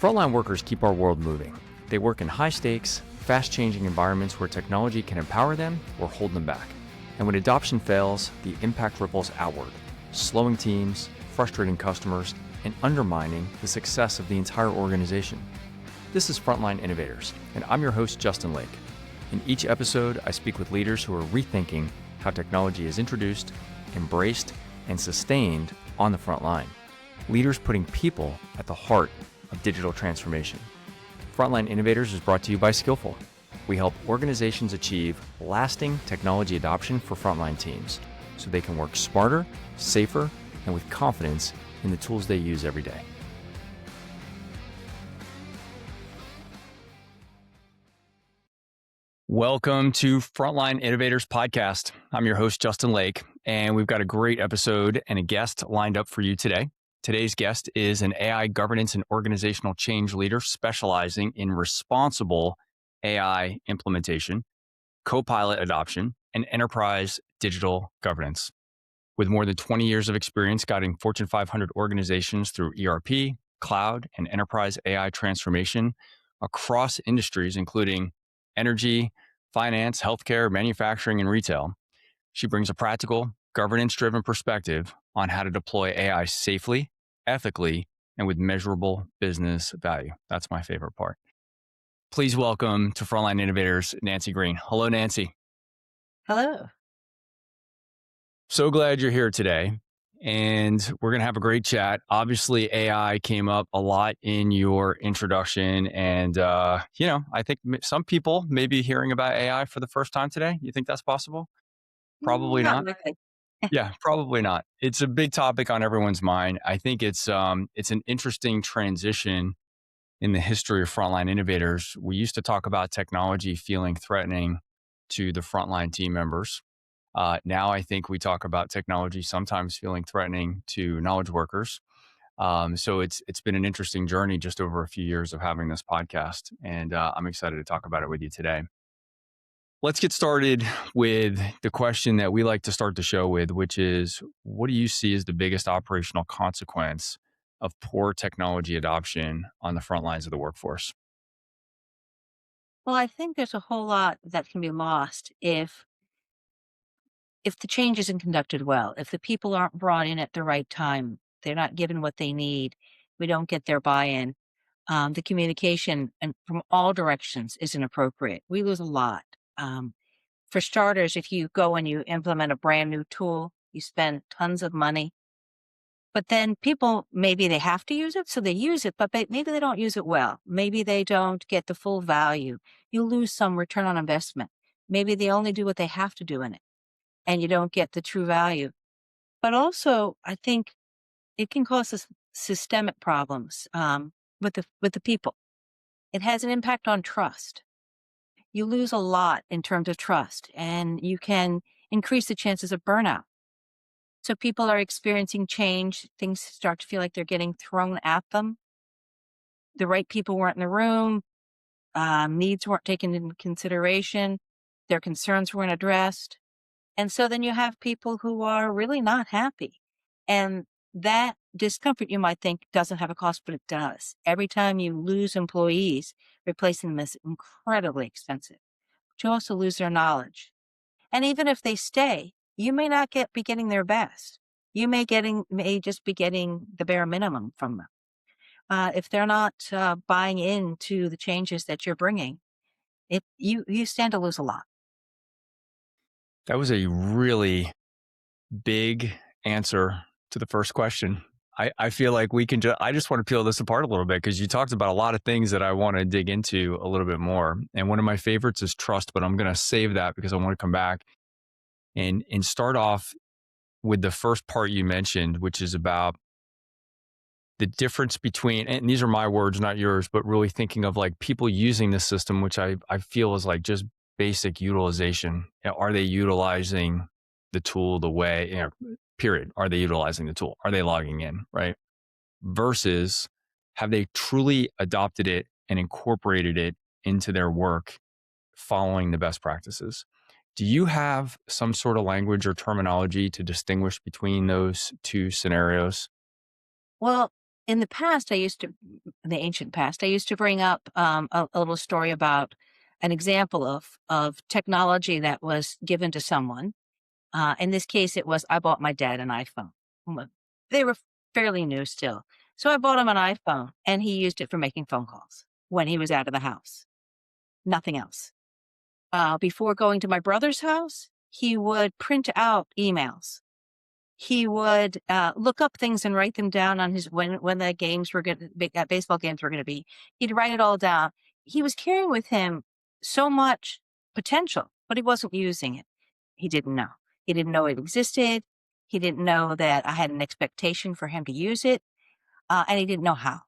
Frontline workers keep our world moving. They work in high-stakes, fast-changing environments where technology can empower them or hold them back. And when adoption fails, the impact ripples outward, slowing teams, frustrating customers, and undermining the success of the entire organization. This is Frontline Innovators, and I'm your host, Justin Lake. In each episode, I speak with leaders who are rethinking how technology is introduced, embraced, and sustained on the front line. Leaders putting people at the heart of digital transformation. Frontline Innovators is brought to you by Skillful. We help organizations achieve lasting technology adoption for frontline teams so they can work smarter, safer, and with confidence in the tools they use every day. Welcome to Frontline Innovators Podcast. I'm your host, Justin Lake, and we've got a great episode and a guest lined up for you today. Today's guest is an AI governance and organizational change leader specializing in responsible AI implementation, co-pilot adoption, and enterprise digital governance. With more than 20 years of experience guiding Fortune 500 organizations through ERP, cloud, and enterprise AI transformation across industries, including energy, finance, healthcare, manufacturing, and retail, she brings a practical, governance-driven perspective on how to deploy AI safely, ethically, and with measurable business value. That's my favorite part. Please welcome to Frontline Innovators, Nancy Green. Hello, Nancy. Hello. So glad you're here today, and we're going to have a great chat. Obviously, AI came up a lot in your introduction, and I think some people may be hearing about AI for the first time today. You think that's possible? Probably not. Likely. Yeah, probably not. It's a big topic on everyone's mind. I think it's an interesting transition in the history of Frontline Innovators. We used to talk about technology feeling threatening to the frontline team members. Now I think we talk about technology sometimes feeling threatening to knowledge workers. So it's been an interesting journey just over a few years of having this podcast, and I'm excited to talk about it with you today. Let's get started with the question that we like to start the show with, which is, what do you see as the biggest operational consequence of poor technology adoption on the front lines of the workforce? Well, I think there's a whole lot that can be lost if the change isn't conducted well, if the people aren't brought in at the right time, they're not given what they need, we don't get their buy-in, the communication and from all directions isn't appropriate. We lose a lot. For starters, if you go and you implement a brand new tool, you spend tons of money, but then people, maybe they have to use it, so they use it, but maybe they don't use it well. Maybe they don't get the full value. You lose some return on investment. Maybe they only do what they have to do in it, and you don't get the true value. But also, I think it can cause us systemic problems with the people. It has an impact on trust. You lose a lot in terms of trust, and you can increase the chances of burnout. So people are experiencing change. Things start to feel like they're getting thrown at them. The right people weren't in the room. Needs weren't taken into consideration. Their concerns weren't addressed. And so then you have people who are really not happy. And that discomfort, you might think, doesn't have a cost, but it does. Every time you lose employees, replacing them is incredibly expensive. But you also lose their knowledge. And even if they stay, you may not be getting their best. You may just be getting the bare minimum from them. If they're not buying into the changes that you're bringing, you stand to lose a lot. That was a really big answer to the first question. I feel like I just want to peel this apart a little bit, because you talked about a lot of things that I want to dig into a little bit more. And one of my favorites is trust, but I'm going to save that because I want to come back and start off with the first part you mentioned, which is about the difference between, and these are my words, not yours, but really thinking of like people using the system, which I feel is like just basic utilization. Are they utilizing the tool the way, period. Are they utilizing the tool? Are they logging in, right? Versus, have they truly adopted it and incorporated it into their work following the best practices? Do you have some sort of language or terminology to distinguish between those two scenarios? Well, in the past, in the ancient past, I used to bring up a little story about an example of technology that was given to someone. In this case, it was I bought my dad an iPhone. Well, they were fairly new still. So I bought him an iPhone and he used it for making phone calls when he was out of the house, nothing else. Before going to my brother's house, he would print out emails. He would look up things and write them down on his when the games were going to baseball games were going to be. He'd write it all down. He was carrying with him so much potential, but he wasn't using it. He didn't know. He didn't know it existed. He didn't know that I had an expectation for him to use it, and he didn't know how.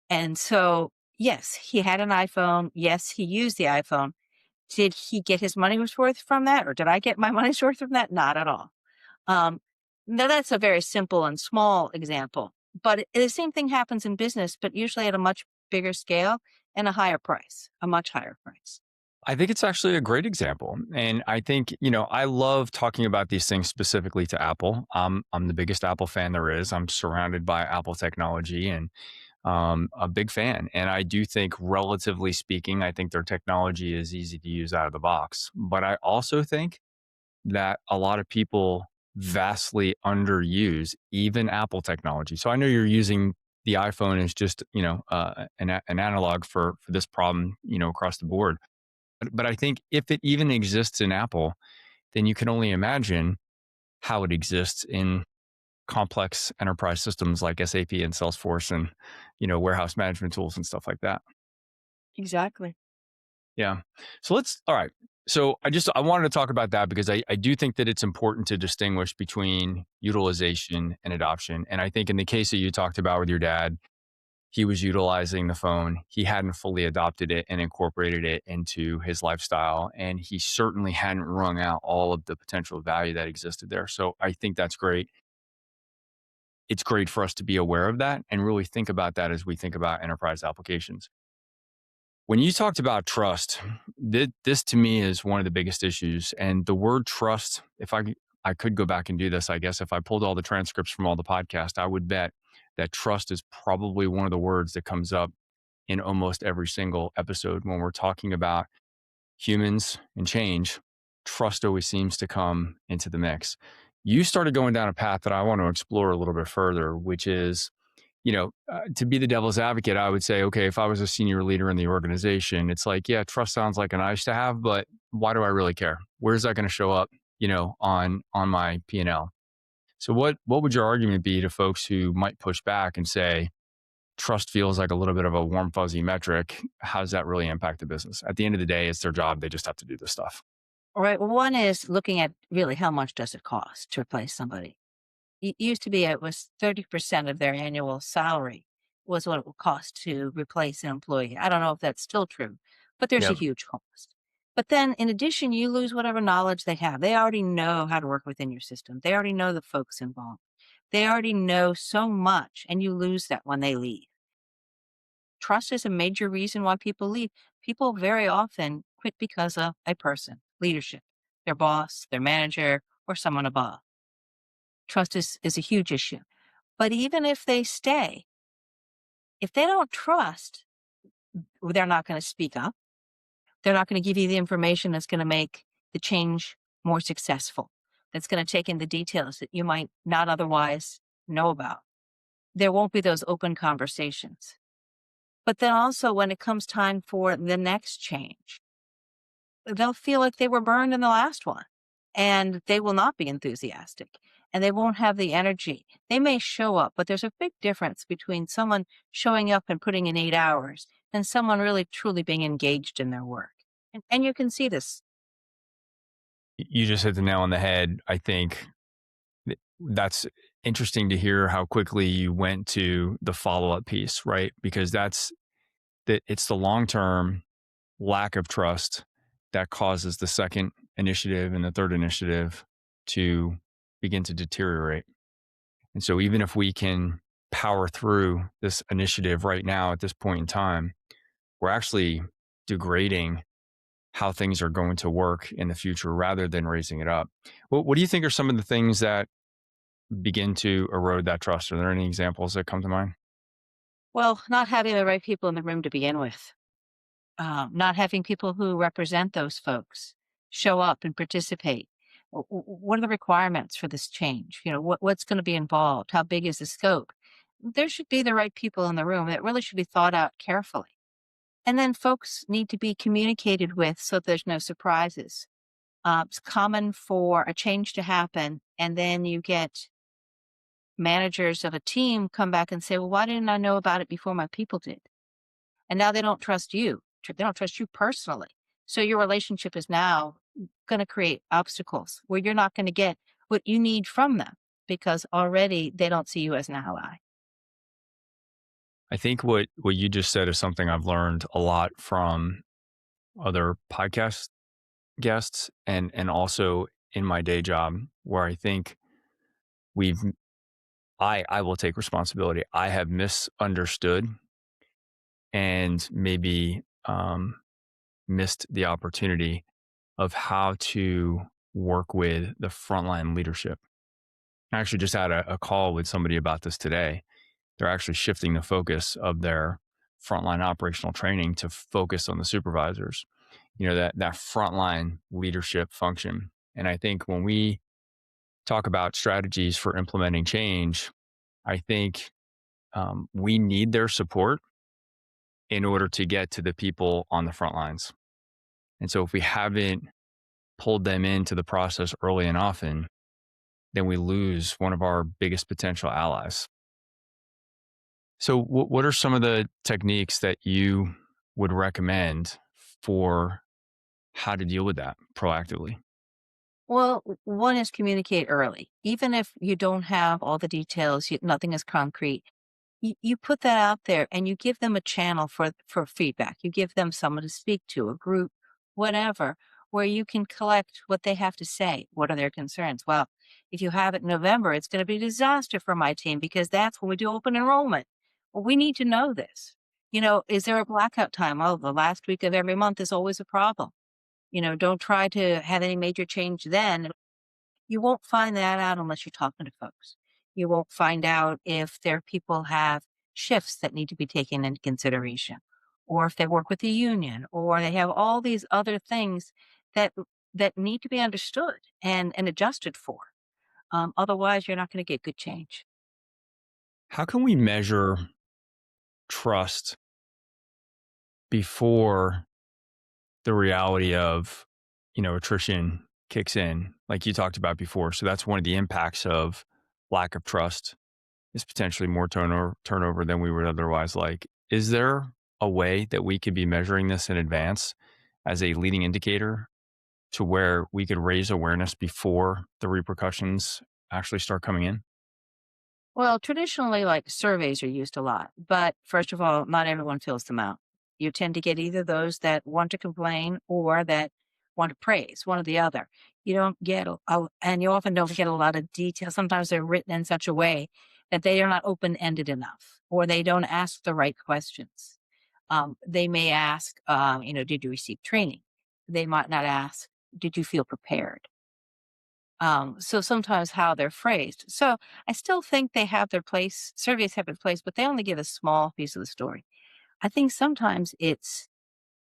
And so, yes, he had an iPhone. Yes, he used the iPhone. Did he get his money's worth from that, or did I get my money's worth from that? Not at all. Um, Now that's a very simple and small example, but the same thing happens in business, but usually at a much bigger scale and a higher price, a much higher price. I think it's actually a great example. And I think, I love talking about these things specifically to Apple. I'm the biggest Apple fan there is. I'm surrounded by Apple technology and a big fan. And I do think, relatively speaking, I think their technology is easy to use out of the box. But I also think that a lot of people vastly underuse even Apple technology. So I know you're using the iPhone as just, an analog for this problem, across the board. But I think if it even exists in Apple, then you can only imagine how it exists in complex enterprise systems like SAP and Salesforce and, warehouse management tools and stuff like that. Exactly. Yeah. So all right. So I wanted to talk about that because I do think that it's important to distinguish between utilization and adoption. And I think in the case that you talked about with your dad, he was utilizing the phone. He hadn't fully adopted it and incorporated it into his lifestyle. And he certainly hadn't wrung out all of the potential value that existed there. So I think that's great. It's great for us to be aware of that and really think about that as we think about enterprise applications. When you talked about trust, this to me is one of the biggest issues. And the word trust, if I could go back and do this, I guess if I pulled all the transcripts from all the podcasts, I would bet that trust is probably one of the words that comes up in almost every single episode when we're talking about humans and change. Trust always seems to come into the mix. You started going down a path that I want to explore a little bit further, which is, to be the devil's advocate, I would say, okay, if I was a senior leader in the organization, it's like, yeah, trust sounds like a nice to have, but why do I really care? Where's that going to show up, on my P&L? So what would your argument be to folks who might push back and say, trust feels like a little bit of a warm, fuzzy metric? How does that really impact the business? At the end of the day, it's their job. They just have to do this stuff. All right. Well, one is looking at really how much does it cost to replace somebody. It used to be it was 30% of their annual salary was what it would cost to replace an employee. I don't know if that's still true, but there's a Yeah. huge cost. But then in addition, you lose whatever knowledge they have. They already know how to work within your system. They already know the folks involved. They already know so much, and you lose that when they leave. Trust is a major reason why people leave. People very often quit because of a person, leadership, their boss, their manager, or someone above. Trust is a huge issue. But even if they stay, if they don't trust, they're not going to speak up. They're not going to give you the information that's going to make the change more successful, that's going to take in the details that you might not otherwise know about. There won't be those open conversations. But then also, when it comes time for the next change, they'll feel like they were burned in the last one and they will not be enthusiastic and they won't have the energy. They may show up, but there's a big difference between someone showing up and putting in 8 hours and someone really truly being engaged in their work. And you can see this. You just hit the nail on the head. I think that's interesting to hear how quickly you went to the follow-up piece, right? Because it's the long-term lack of trust that causes the second initiative and the third initiative to begin to deteriorate. And so even if we can power through this initiative right now at this point in time, we're actually degrading how things are going to work in the future rather than raising it up. What do you think are some of the things that begin to erode that trust? Are there any examples that come to mind? Well, not having the right people in the room to begin with, not having people who represent those folks show up and participate. What are the requirements for this change? What's going to be involved? How big is the scope? There should be the right people in the room. It really should be thought out carefully. And then folks need to be communicated with so there's no surprises. It's common for a change to happen, and then you get managers of a team come back and say, "Well, why didn't I know about it before my people did?" And now they don't trust you. They don't trust you personally. So your relationship is now going to create obstacles where you're not going to get what you need from them because already they don't see you as an ally. I think what you just said is something I've learned a lot from other podcast guests and also in my day job where I think we've I will take responsibility. I have misunderstood and maybe missed the opportunity of how to work with the frontline leadership. I actually just had a call with somebody about this today. They're actually shifting the focus of their frontline operational training to focus on the supervisors, that frontline leadership function. And I think when we talk about strategies for implementing change, I think we need their support in order to get to the people on the front lines. And so if we haven't pulled them into the process early and often, then we lose one of our biggest potential allies. So, what are some of the techniques that you would recommend for how to deal with that proactively? Well, one is communicate early. Even if you don't have all the details, nothing is concrete. You put that out there and you give them a channel for feedback. You give them someone to speak to, a group, whatever, where you can collect what they have to say. What are their concerns? Well, if you have it in November, it's going to be a disaster for my team because that's when we do open enrollment. Well, we need to know this. Is there a blackout time? Oh, the last week of every month is always a problem. Don't try to have any major change then. You won't find that out unless you're talking to folks. You won't find out if their people have shifts that need to be taken into consideration, or if they work with the union, or they have all these other things that that need to be understood and adjusted for. Otherwise, you're not going to get good change. How can we measure trust before the reality of, attrition kicks in, like you talked about before? So that's one of the impacts of lack of trust is potentially more turnover than we would otherwise like. Is there a way that we could be measuring this in advance as a leading indicator to where we could raise awareness before the repercussions actually start coming in? Well, traditionally, like surveys are used a lot, but first of all, not everyone fills them out. You tend to get either those that want to complain or that want to praise, one or the other. You don't get, and you often don't get a lot of detail. Sometimes they're written in such a way that they are not open ended enough, or they don't ask the right questions. They may ask, did you receive training? They might not ask, did you feel prepared? So sometimes how they're phrased. So I still think they have their place, surveys have their place, but they only give a small piece of the story. I think sometimes it's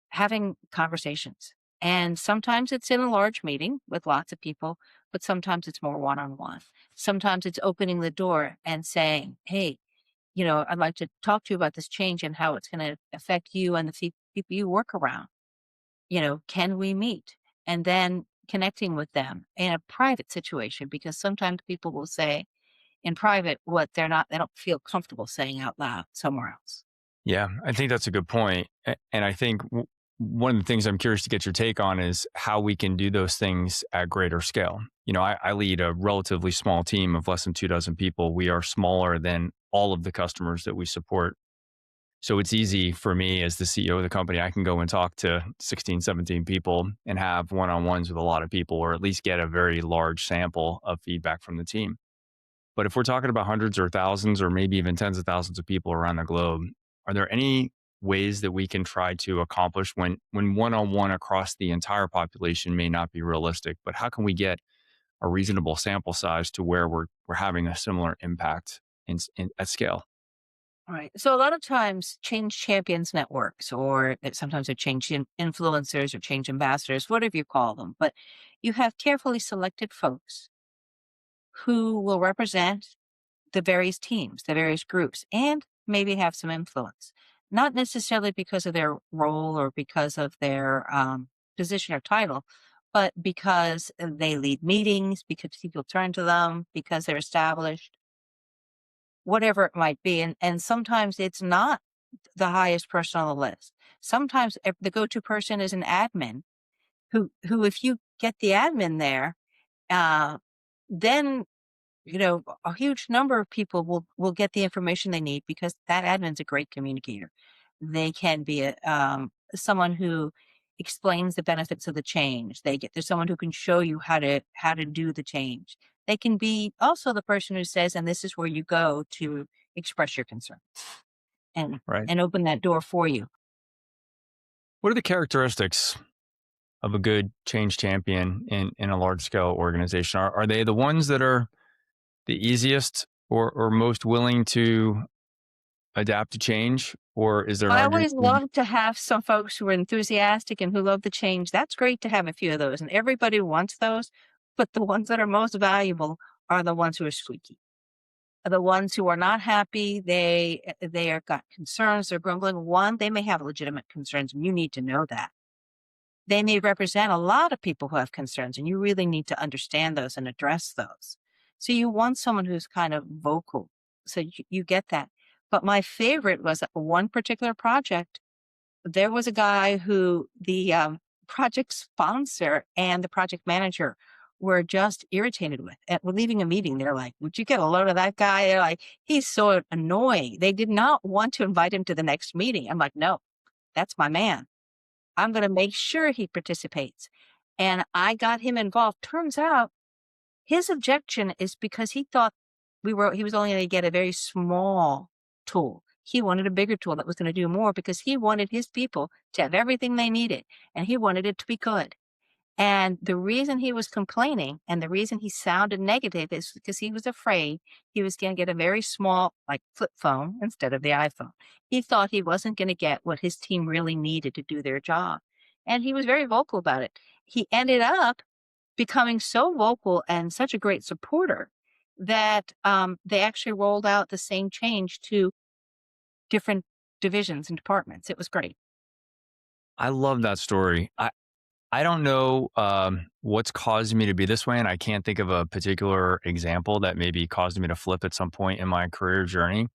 having conversations. And sometimes it's in a large meeting with lots of people, but sometimes it's more one on one. Sometimes it's opening the door and saying, hey, I'd like to talk to you about this change and how it's going to affect you and the people you work around. Can we meet? And then connecting with them in a private situation, because sometimes people will say in private what they don't feel comfortable saying out loud somewhere else. Yeah, I think that's a good point. And I think one of the things I'm curious to get your take on is how we can do those things at greater scale. I lead a relatively small team of less than 2 dozen people. We are smaller than all of the customers that we support. So it's easy for me as the CEO of the company. I can go and talk to 16, 17 people and have one on ones with a lot of people, or at least get a very large sample of feedback from the team. But if we're talking about hundreds or thousands or maybe even tens of thousands of people around the globe, are there any ways that we can try to accomplish when one-on-one across the entire population may not be realistic, but how can we get a reasonable sample size to where we're having a similar impact at scale? Right. So a lot of times change champions networks or sometimes they're change influencers or change ambassadors, whatever you call them. But you have carefully selected folks who will represent the various teams, the various groups, and maybe have some influence. Not necessarily because of their role or because of their position or title, but because they lead meetings, because people turn to them, because they're established, whatever it might be. And sometimes it's not the highest person on the list. Sometimes the go-to person is an admin who if you get the admin there, uh, then a huge number of people will get the information they need because that admin's a great communicator. They can be someone who explains the benefits of the change. There's someone who can show you how to do the change. They can be also the person who says, and this is where you go to express your concern and Right. and open that door for you. What are the characteristics of a good change champion in a large scale organization? Are they the ones that are the easiest or most willing to adapt to change? Or is there an I argument? always love to have some folks who are enthusiastic and who love the change. That's great to have a few of those, and everybody wants those. But the ones that are most valuable are the ones who are squeaky. Are the ones who are not happy. They are got concerns. They're grumbling. One, they may have legitimate concerns, and you need to know that. They may represent a lot of people who have concerns, and you really need to understand those and address those. So you want someone who's kind of vocal. So you get that. But my favorite was one particular project. There was a guy who the project sponsor and the project manager were just irritated with. And we're leaving a meeting. They're like, "Would you get a load of that guy?" They're like, "He's so annoying." They did not want to invite him to the next meeting. I'm like, "No, that's my man. I'm going to make sure he participates." And I got him involved. Turns out his objection is because he thought he was only going to get a very small tool. He wanted a bigger tool that was going to do more because he wanted his people to have everything they needed and he wanted it to be good. And the reason he was complaining and the reason he sounded negative is because he was afraid he was going to get a very small, like flip phone instead of the iPhone. He thought he wasn't going to get what his team really needed to do their job. And he was very vocal about it. He ended up becoming so vocal and such a great supporter that they actually rolled out the same change to different divisions and departments. It was great. I love that story. I don't know what's caused me to be this way, and I can't think of a particular example that maybe caused me to flip at some point in my career journey.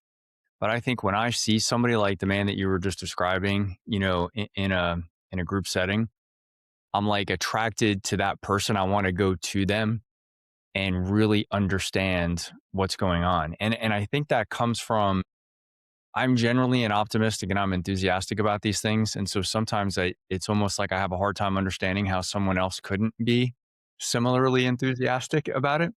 But I think when I see somebody like the man that you were just describing, in a group setting, I'm like attracted to that person. I want to go to them and really understand what's going on. And I think that comes from I'm generally an optimistic and I'm enthusiastic about these things. And so sometimes it's almost like I have a hard time understanding how someone else couldn't be similarly enthusiastic about it.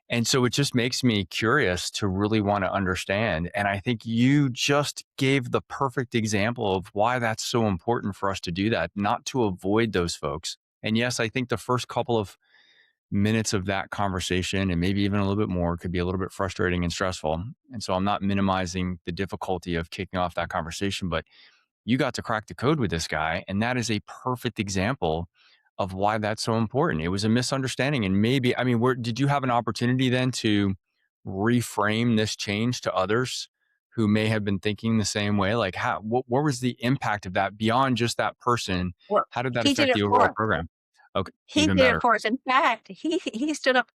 And so it just makes me curious to really want to understand. And I think you just gave the perfect example of why that's so important for us to do that, not to avoid those folks. And yes, I think the first couple of minutes of that conversation and maybe even a little bit more could be a little bit frustrating and stressful. And so I'm not minimizing the difficulty of kicking off that conversation, but you got to crack the code with this guy. And that is a perfect example of why that's so important. It was a misunderstanding. And maybe, I mean, did you have an opportunity then to reframe this change to others who may have been thinking the same way? Like, what was the impact of that beyond just that person? Well, How did that he did affect it the overall for program? Okay, he even did it better. for us. In fact, he stood up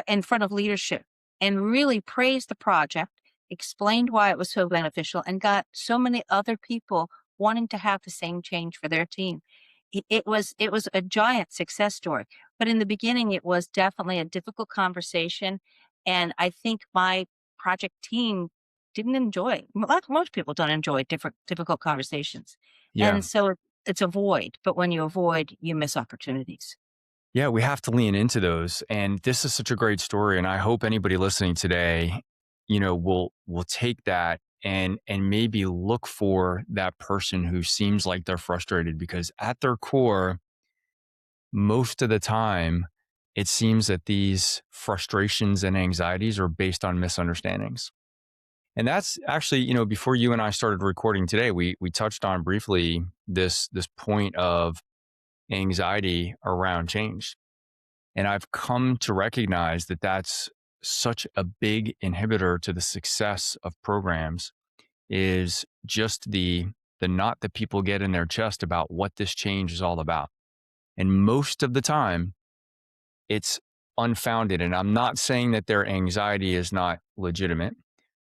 in front of leadership and really praised the project, explained why it was so beneficial, and got so many other people wanting to have the same change for their team. It was a giant success story. But in the beginning, it was definitely a difficult conversation, and I think my project team didn't enjoy it. Like most people don't enjoy difficult conversations, Yeah. and so it's a void. But when you avoid, you miss opportunities. Yeah, we have to lean into those. And this is such a great story. And I hope anybody listening today, will take that and maybe look for that person who seems like they're frustrated because at their core, most of the time, it seems that these frustrations and anxieties are based on misunderstandings. And that's actually, before you and I started recording today, we touched on briefly this point of anxiety around change. And I've come to recognize that that's such a big inhibitor to the success of programs is just the knot that people get in their chest about what this change is all about. And most of the time, it's unfounded. And I'm not saying that their anxiety is not legitimate.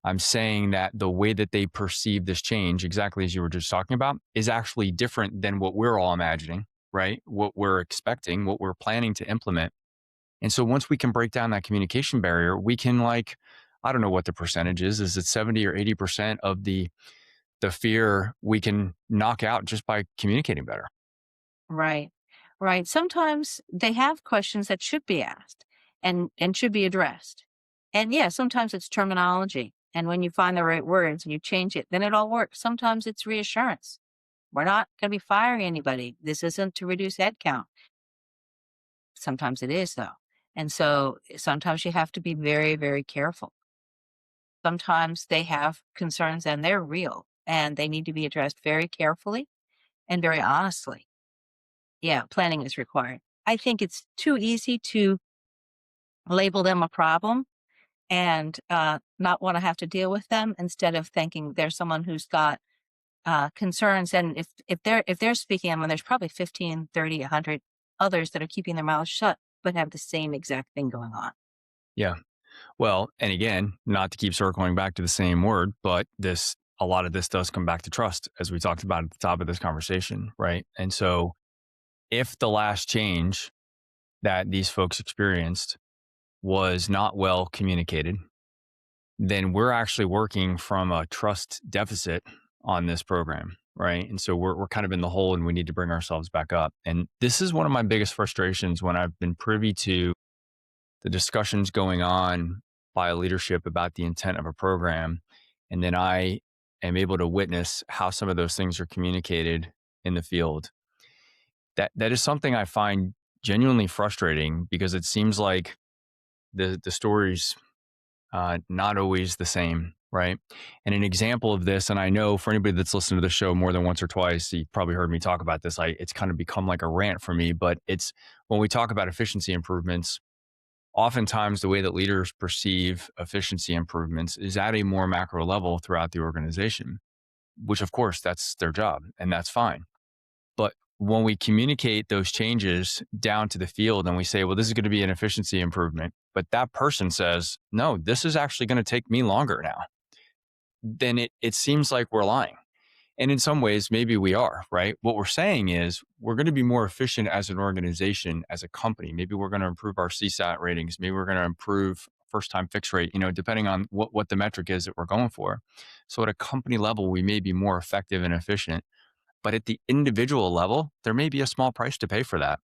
I'm saying that the way that they perceive this change, exactly as you were just talking about, is actually different than what we're all imagining, right? What we're expecting, what we're planning to implement. And so once we can break down that communication barrier, we can I don't know what the percentage is. Is it 70 or 80% of the fear we can knock out just by communicating better? Right. Right. Sometimes they have questions that should be asked and should be addressed. And yeah, sometimes it's terminology. And when you find the right words and you change it, then it all works. Sometimes it's reassurance. We're not going to be firing anybody. This isn't to reduce headcount. Sometimes it is, though. And so sometimes you have to be very, very careful. Sometimes they have concerns and they're real and they need to be addressed very carefully and very honestly. Yeah, planning is required. I think it's too easy to label them a problem and not want to have to deal with them instead of thinking there's someone who's got concerns. And if they're speaking, I mean, there's probably 15, 30, 100 others that are keeping their mouths shut but have the same exact thing going on. Yeah. Well, and again, not to keep circling back to the same word, but a lot of this does come back to trust, as we talked about at the top of this conversation, right? And so if the last change that these folks experienced was not well communicated, then we're actually working from a trust deficit on this program, right? And so we're kind of in the hole and we need to bring ourselves back up. And this is one of my biggest frustrations when I've been privy to the discussions going on by leadership about the intent of a program. And then I am able to witness how some of those things are communicated in the field. That is something I find genuinely frustrating because it seems like the story's not always the same, right? And an example of this, and I know for anybody that's listened to the show more than once or twice, you've probably heard me talk about this. It's kind of become like a rant for me, but it's when we talk about efficiency improvements, oftentimes the way that leaders perceive efficiency improvements is at a more macro level throughout the organization, which of course that's their job and that's fine. But when we communicate those changes down to the field and we say, well, this is going to be an efficiency improvement, but that person says, no, this is actually going to take me longer now, then it seems like we're lying. And in some ways, maybe we are, right? What we're saying is we're going to be more efficient as an organization, as a company. Maybe we're going to improve our CSAT ratings. Maybe we're going to improve first time fix rate, depending on what the metric is that we're going for. So at a company level, we may be more effective and efficient. But at the individual level, there may be a small price to pay for that.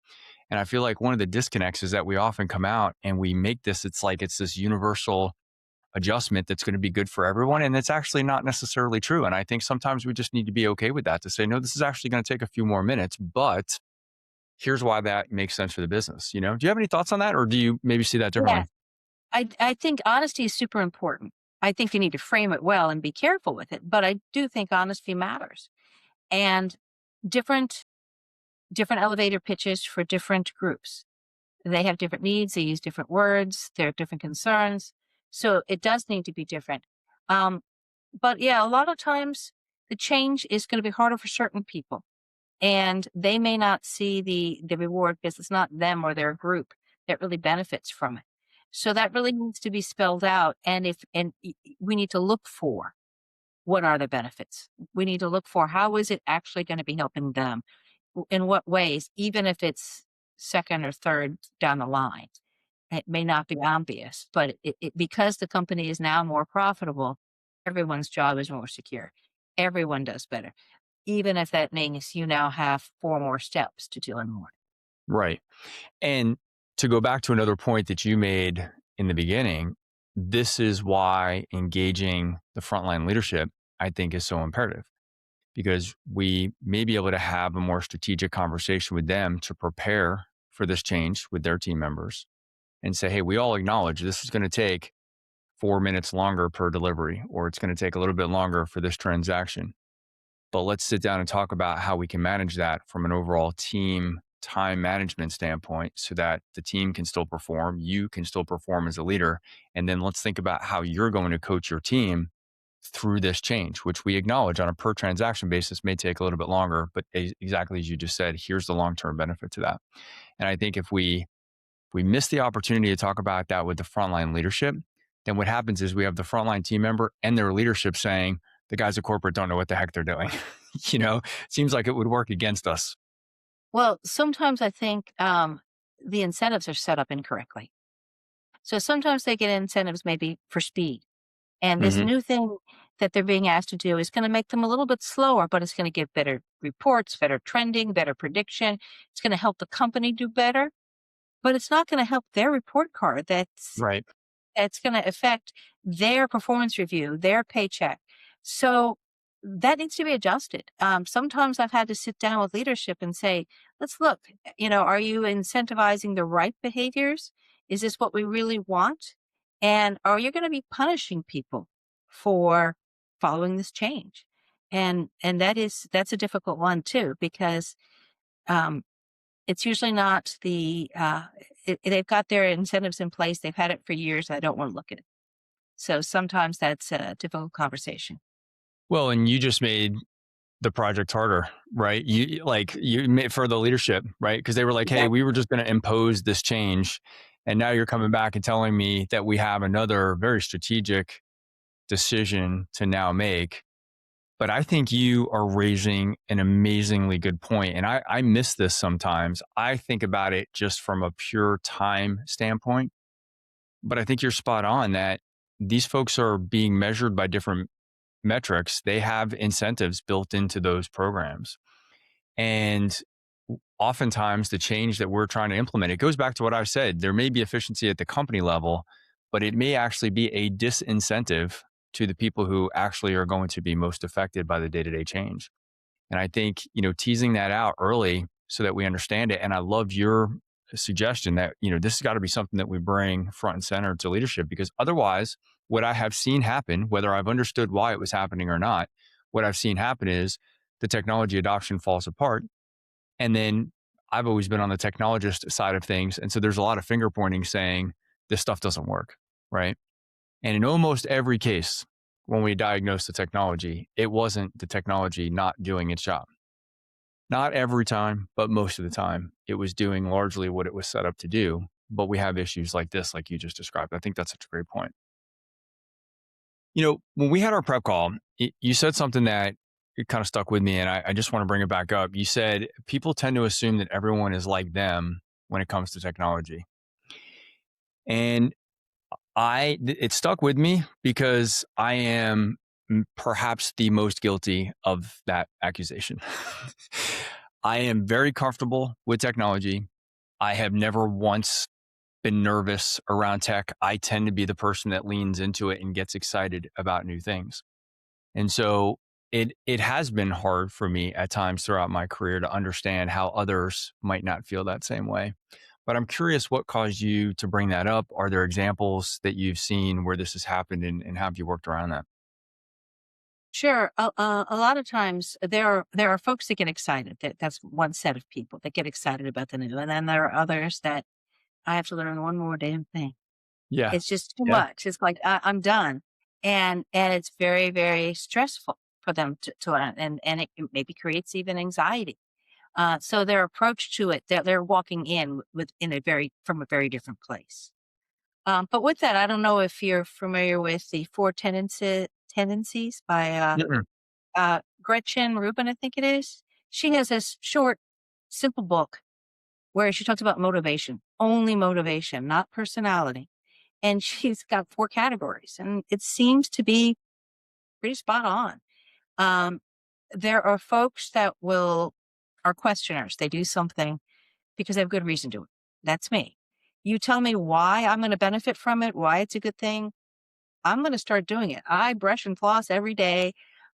And I feel like one of the disconnects is that we often come out and we make this, it's like it's this universal adjustment that's going to be good for everyone. And it's actually not necessarily true. And I think sometimes we just need to be okay with that to say, no, this is actually going to take a few more minutes, but here's why that makes sense for the business. Do you have any thoughts on that? Or do you maybe see that Yeah. differently? I think honesty is super important. I think you need to frame it well and be careful with it. But I do think honesty matters. And different different elevator pitches for different groups. They have different needs, they use different words, there are different concerns. So it does need to be different. Um, but yeah, a lot of times the change is going to be harder for certain people. And they may not see the reward because it's not them or their group that really benefits from it. So that really needs to be spelled out. We need to look for what are the benefits. We need to look for how is it actually going to be helping them in what ways, even if it's second or third down the line. It may not be obvious, but because the company is now more profitable, everyone's job is more secure. Everyone does better, even if that means you now have 4 more steps to do and more. Right. And to go back to another point that you made in the beginning, this is why engaging the frontline leadership, I think, is so imperative because we may be able to have a more strategic conversation with them to prepare for this change with their team members and say, hey, we all acknowledge this is going to take 4 minutes longer per delivery, or it's going to take a little bit longer for this transaction. But let's sit down and talk about how we can manage that from an overall team time management standpoint so that the team can still perform, you can still perform as a leader. And then let's think about how you're going to coach your team through this change, which we acknowledge on a per transaction basis may take a little bit longer, but exactly as you just said, here's the long-term benefit to that. And I think if we miss the opportunity to talk about that with the frontline leadership, then what happens is we have the frontline team member and their leadership saying the guys at corporate don't know what the heck they're doing. It seems like it would work against us. Well, sometimes I think the incentives are set up incorrectly. So sometimes they get incentives maybe for speed. And this Hmm. new thing that they're being asked to do is going to make them a little bit slower, but it's going to give better reports, better trending, better prediction. It's going to help the company do better, but it's not going to help their report card. Right. It's going to affect their performance review, their paycheck. So that needs to be adjusted. Sometimes I've had to sit down with leadership and say, let's look, are you incentivizing the right behaviors? Is this what we really want? And are you going to be punishing people for following this change? And that's a difficult one too, because um, it's usually not they've got their incentives in place. They've had it for years. I don't want to look at it. So sometimes that's a difficult conversation. Well, and you just made the project harder, right? You made for the leadership, right? Because they were like, "Hey, we Exactly. were just going to impose this change, and now you're coming back and telling me that we have another very strategic decision to now make." But I think you are raising an amazingly good point, and I miss this sometimes. I think about it just from a pure time standpoint, but I think you're spot on that these folks are being measured by different metrics. They have incentives built into those programs. And oftentimes the change that we're trying to implement, it goes back to what I said. There may be efficiency at the company level, but it may actually be a disincentive to the people who actually are going to be most affected by the day-to-day change. And I think, teasing that out early so that we understand it. And I love your suggestion that, this has got to be something that we bring front and center to leadership, because otherwise, what I have seen happen, whether I've understood why it was happening or not, what I've seen happen is the technology adoption falls apart. And then I've always been on the technologist side of things. And so there's a lot of finger pointing saying this stuff doesn't work. Right. And in almost every case, when we diagnose the technology, it wasn't the technology not doing its job. Not every time, but most of the time, it was doing largely what it was set up to do. But we have issues like this, like you just described. I think that's such a great point. When we had our prep call, you said something that it kind of stuck with me, and I just want to bring it back up. You said people tend to assume that everyone is like them when it comes to technology. And it stuck with me because I am perhaps the most guilty of that accusation. I am very comfortable with technology. I have never once been nervous around tech. I tend to be the person that leans into it and gets excited about new things. And so it has been hard for me at times throughout my career to understand how others might not feel that same way. But I'm curious what caused you to bring that up. Are there examples that you've seen where this has happened, and how have you worked around that? Sure. A lot of times there are folks that get excited. That's one set of people that get excited about the new, and then there are others that I have to learn one more damn thing. Yeah. It's just too Yeah. much. It's like I'm done, and it's very very stressful for them to learn, and it maybe creates even anxiety. So their approach to it, they're walking in with in a very from a very different place. But with that, I don't know if you're familiar with the tendencies by Mm-mm. Gretchen Rubin, I think it is. She has this short, simple book where she talks about motivation, only motivation, not personality. And she's got 4 categories, and it seems to be pretty spot on. Um, there are folks that are questioners. They do something because they have good reason to it. That's me. You tell me why I'm going to benefit from it, why it's a good thing. I'm going to start doing it. I brush and floss every day.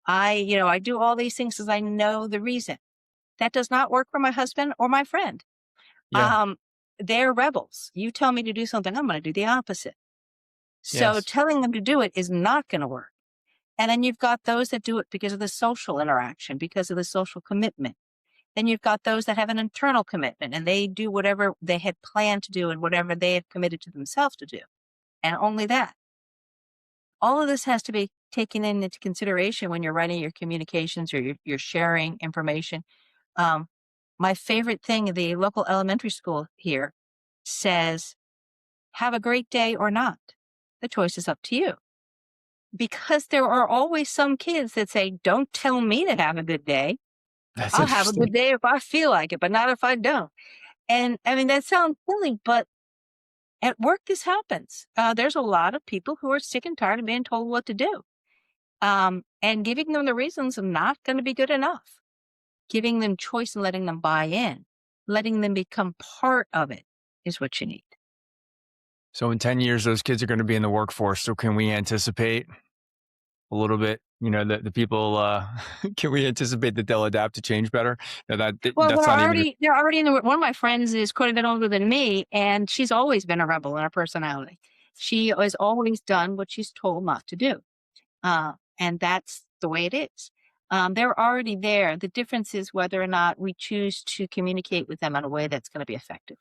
I do all these things because I know the reason. That does not work for my husband or my friend. Yeah. Um, they're rebels. You tell me to do something, I'm going to do the opposite. So Yes. telling them to do it is not going to work. And then you've got those that do it because of the social interaction, because of the social commitment. Then you've got those that have an internal commitment and they do whatever they had planned to do and whatever they had committed to themselves to do. And only that. All of this has to be taken into consideration when you're writing your communications or you're sharing information. Um, my favorite thing, the local elementary school here says, have a great day or not. The choice is up to you. Because there are always some kids that say, don't tell me to have a good day. That's I'll have a interesting. good day if I feel like it, but not if I don't. And I mean, that sounds silly, but at work, this happens. There's a lot of people who are sick and tired of being told what to do. And giving them the reasons are not going to be good enough. Giving them choice and letting them buy in, letting them become part of it is what you need. So in 10 years, those kids are going to be in the workforce. So can we anticipate a little bit, the people, can we anticipate that they'll adapt to change better? No, Well, that's not even, they're already in the one of my friends is quite a bit older than me, and she's always been a rebel in her personality. She has always done what she's told not to do. And that's the way it is. They're already there. The difference is whether or not we choose to communicate with them in a way that's going to be effective.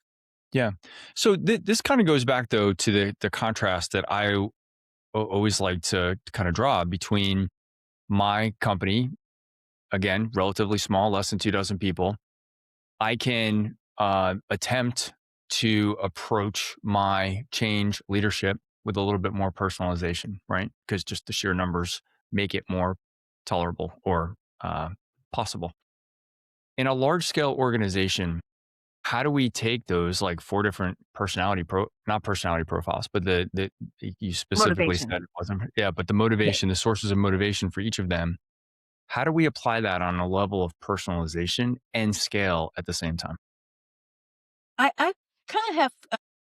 yeah. So this kind of goes back though to the contrast that always like to kind of draw between my company, again, relatively small, less than 2 dozen people. I can attempt to approach my change leadership with a little bit more personalization, right? Because just the sheer numbers make it more tolerable or possible. In a large scale organization, how do we take those like four different not personality profiles, but the you specifically Motivation. said it wasn't, yeah, but the motivation, the sources of motivation for each of them, how do we apply that on a level of personalization and scale at the same time? I kind of have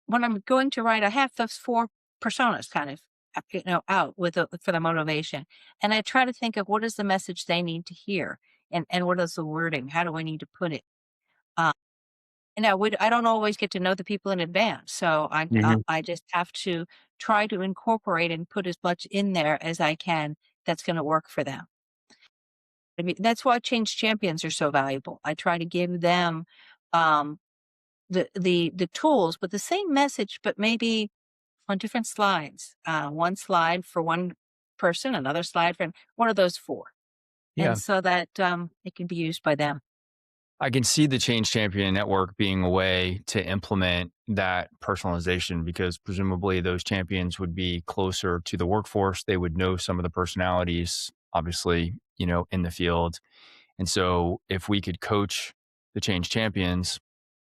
when I'm going to write, I have those four personas kind of out with for the motivation, and I try to think of what is the message they need to hear, and what is the wording? How do I need to put it? Uh, and I don't always get to know the people in advance, so Mhm. I just have to try to incorporate and put as much in there as I can that's going to work for them. I mean, that's why change champions are so valuable. I try to give them um, the tools, but the same message, but maybe on different slides. One slide for one person, another slide for one of those four, and Yeah. so that it can be used by them. I can see the Change Champion Network being a way to implement that personalization because presumably those champions would be closer to the workforce. They would know some of the personalities, obviously, in the field. And so if we could coach the Change Champions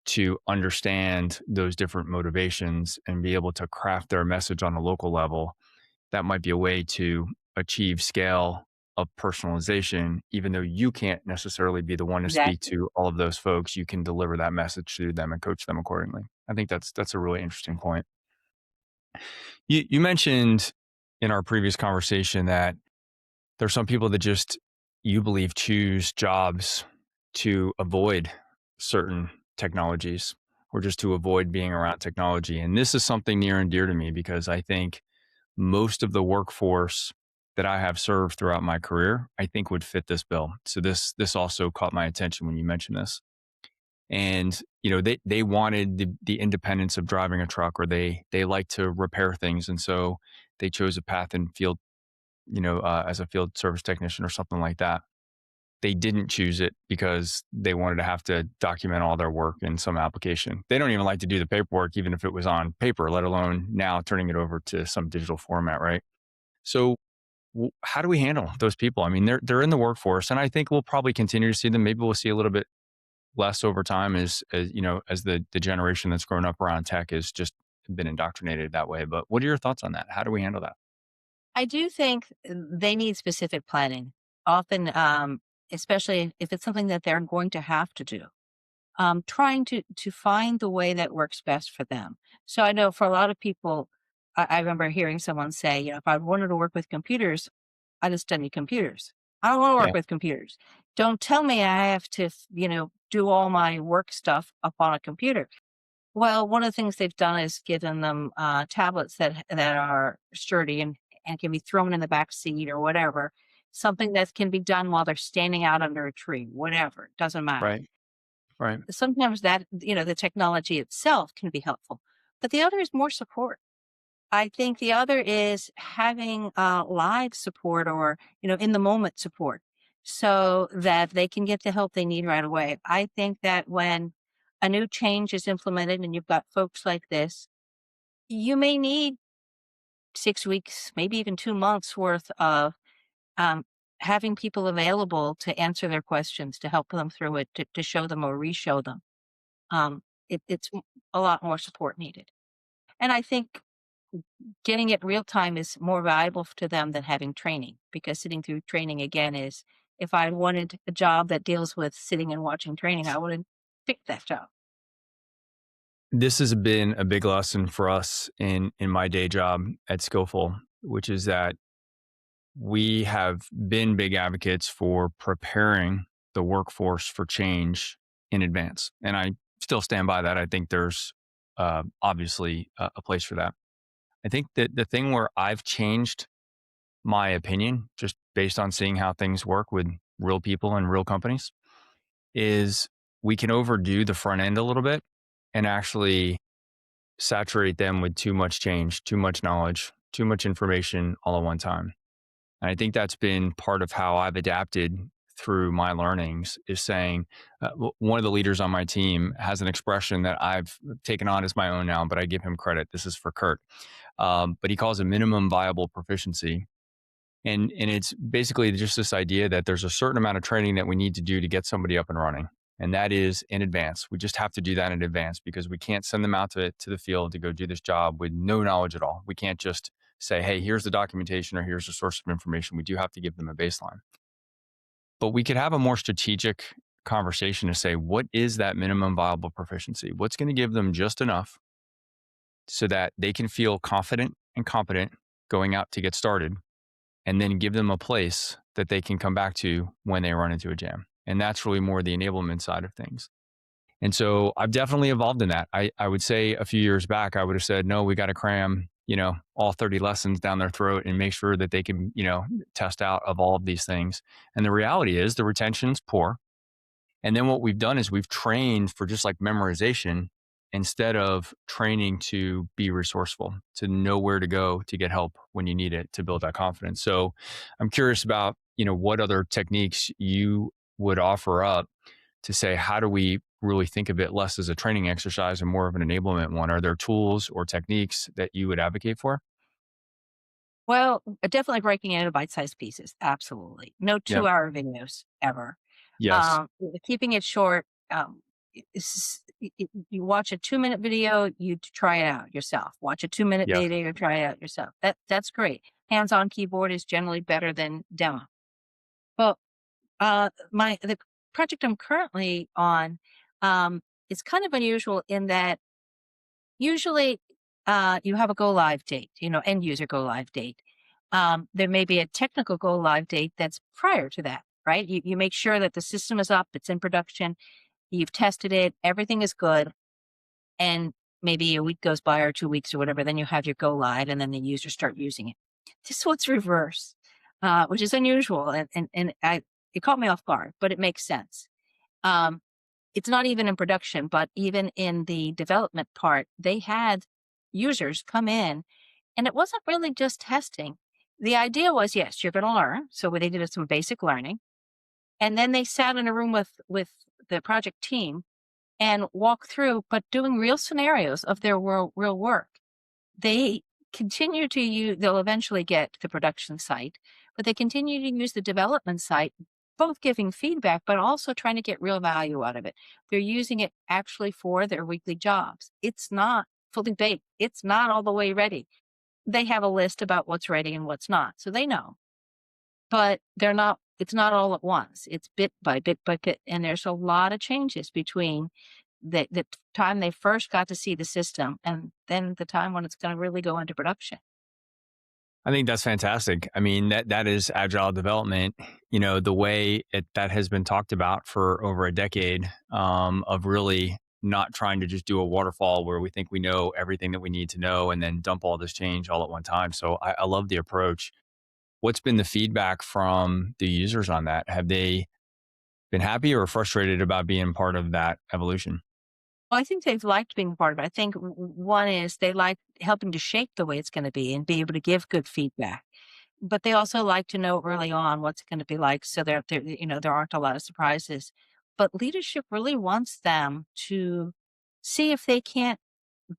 to understand those different motivations and be able to craft their message on a local level, that might be a way to achieve scale of personalization. Even though you can't necessarily be the one to speak Exactly. to all of those folks, you can deliver that message to them and coach them accordingly. I think that's a really interesting point. You mentioned in our previous conversation that there's some people that just, you believe, choose jobs to avoid certain technologies or just to avoid being around technology. And this is something near and dear to me because I think most of the workforce that I have served throughout my career, I think would fit this bill. So this also caught my attention when you mentioned this. And they wanted the independence of driving a truck, or they like to repair things, and so they chose a path in field, as a field service technician or something like that. They didn't choose it because they wanted to have to document all their work in some application. They don't even like to do the paperwork, even if it was on paper, let alone now turning it over to some digital format, right? So, how do we handle those people? I mean, they're in the workforce, and I think we'll probably continue to see them. Maybe we'll see a little bit less over time as the generation that's grown up around tech has just been indoctrinated that way. But what are your thoughts on that? How do we handle that? I do think they need specific planning. Often, especially if it's something that they're going to have to do. Trying to find the way that works best for them. So I know for a lot of people, I remember hearing someone say, if I wanted to work with computers, I just study computers. I don't want to Yeah, work with computers. Don't tell me I have to, do all my work stuff up on a computer. Well, one of the things they've done is given them tablets that are sturdy and can be thrown in the back seat or whatever. Something that can be done while they're standing out under a tree, whatever, doesn't matter. Right. Right. Sometimes that, the technology itself can be helpful, but the other is more support. I think the other is having live support or, in the moment support so that they can get the help they need right away. I think that when a new change is implemented and you've got folks like this, you may need 6 weeks, maybe even 2 months worth of um, having people available to answer their questions, to help them through it, to show them or re-show them. It's a lot more support needed. And I think getting it real time is more valuable to them than having training, because sitting through training again is, if I wanted a job that deals with sitting and watching training, I would have picked that job. This has been a big lesson for us in my day job at Skillful, which is that we have been big advocates for preparing the workforce for change in advance. And I still stand by that. I think there's obviously a place for that. I think that the thing where I've changed my opinion, just based on seeing how things work with real people and real companies, is we can overdo the front end a little bit and actually saturate them with too much change, too much knowledge, too much information all at one time. And I think that's been part of how I've adapted through my learnings is saying, one of the leaders on my team has an expression that I've taken on as my own now, but I give him credit. This is for Kurt. But he calls it minimum viable proficiency. And it's basically just this idea that there's a certain amount of training that we need to do to get somebody up and running. And that is in advance. We just have to do that in advance because we can't send them out to the field to go do this job with no knowledge at all. We can't just say, hey, here's the documentation or here's the source of information. We do have to give them a baseline. But we could have a more strategic conversation to say, what is that minimum viable proficiency? What's going to give them just enough so that they can feel confident and competent going out to get started, and then give them a place that they can come back to when they run into a jam. And that's really more the enablement side of things. And so I've definitely evolved in that. I would say a few years back, I would have said, no, we got to cram, all 30 lessons down their throat and make sure that they can, test out of all of these things. And the reality is the retention's poor. And then what we've done is we've trained for just like memorization instead of training to be resourceful, to know where to go to get help when you need it to build that confidence. So I'm curious about, what other techniques you would offer up to say, how do we really think of it less as a training exercise and more of an enablement one? Are there tools or techniques that you would advocate for? Well, definitely breaking it into bite-sized pieces. Absolutely. No Yep. 2-hour videos ever. Yes. Keeping it short. You watch a 2-minute video, you try it out yourself. Watch a 2-minute Yes. video, try it out yourself. That's great. Hands-on keyboard is generally better than demo. But the project I'm currently on, is kind of unusual in that usually you have a go live date, end user go live date. There may be a technical go live date that's prior to that, right? You make sure that the system is up, it's in production, you've tested it, everything is good, and maybe a week goes by or 2 weeks or whatever, then you have your go live and then the users start using it. This one's reverse, which is unusual, and it caught me off guard, but it makes sense. Um, it's not even in production, but even in the development part, they had users come in, and it wasn't really just testing. The idea was, yes, you're going to learn. So what they did is some basic learning, and then they sat in a room with the project team and walked through, but doing real scenarios of their real work. They continue to use, they'll eventually get the production site, but they continue to use the development site, both giving feedback, but also trying to get real value out of it. They're using it actually for their weekly jobs. It's not fully baked. It's not all the way ready. They have a list about what's ready and what's not. So they know, but it's not all at once. It's bit by bit by bit. And there's a lot of changes between the time they first got to see the system and then the time when it's going to really go into production. I think that's fantastic. I mean, that is agile development, the way that has been talked about for over a decade, of really not trying to just do a waterfall where we think we know everything that we need to know and then dump all this change all at one time. So I love the approach. What's been the feedback from the users on that? Have they been happy or frustrated about being part of that evolution? Well, I think they've liked being part of it. I think one is they like helping to shape the way it's going to be and be able to give good feedback. But they also like to know early on what's it going to be like, so there aren't a lot of surprises. But leadership really wants them to see if they can't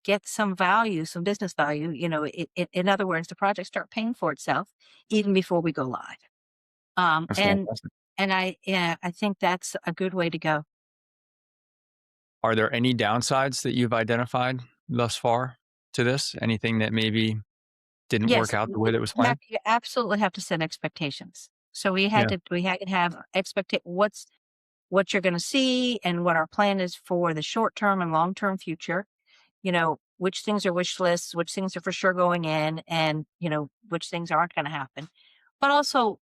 get some value, some business value. In other words, the project start paying for itself even before we go live. Um, That's and fantastic. I think that's a good way to go. Are there any downsides that you've identified thus far to this? Anything that maybe didn't work Yes, out the way that was planned? you absolutely have to set expectations. So Yeah. we had to have what you're going to see and what our plan is for the short term and long term future. Which things are wish lists, which things are for sure going in, and which things aren't going to happen. But also,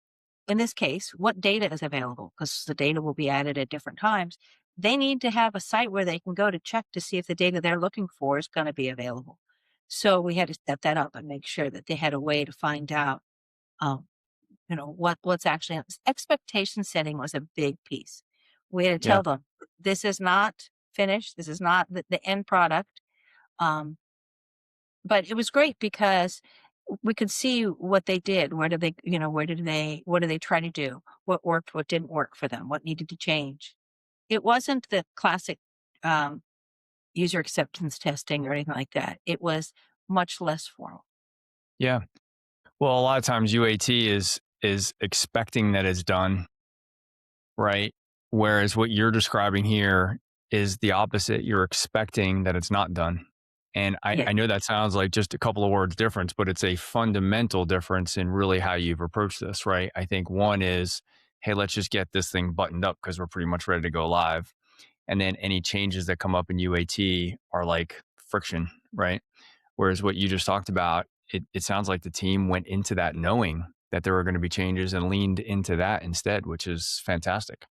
in this case, what data is available because the data will be added at different times. They need to have a site where they can go to check to see if the data they're looking for is going to be available. So we had to set that up and make sure that they had a way to find out, um, what's actually expectation setting was a big piece. We had to Yeah. tell them this is not finished. This is not the end product. Um, but it was great because we could see what they did. What did they try to do? What worked, what didn't work for them, what needed to change. It wasn't the classic um, user acceptance testing or anything like that. It was much less formal. Yeah. Well, a lot of times UAT is expecting that it's done, right? Whereas what you're describing here is the opposite. You're expecting that it's not done. And Yeah. I know that sounds like just a couple of words difference, but it's a fundamental difference in really how you've approached this, right? I think one is, hey, let's just get this thing buttoned up because we're pretty much ready to go live. And then any changes that come up in UAT are like friction, right? Whereas what you just talked about, it sounds like the team went into that knowing that there were going to be changes and leaned into that instead, which is fantastic.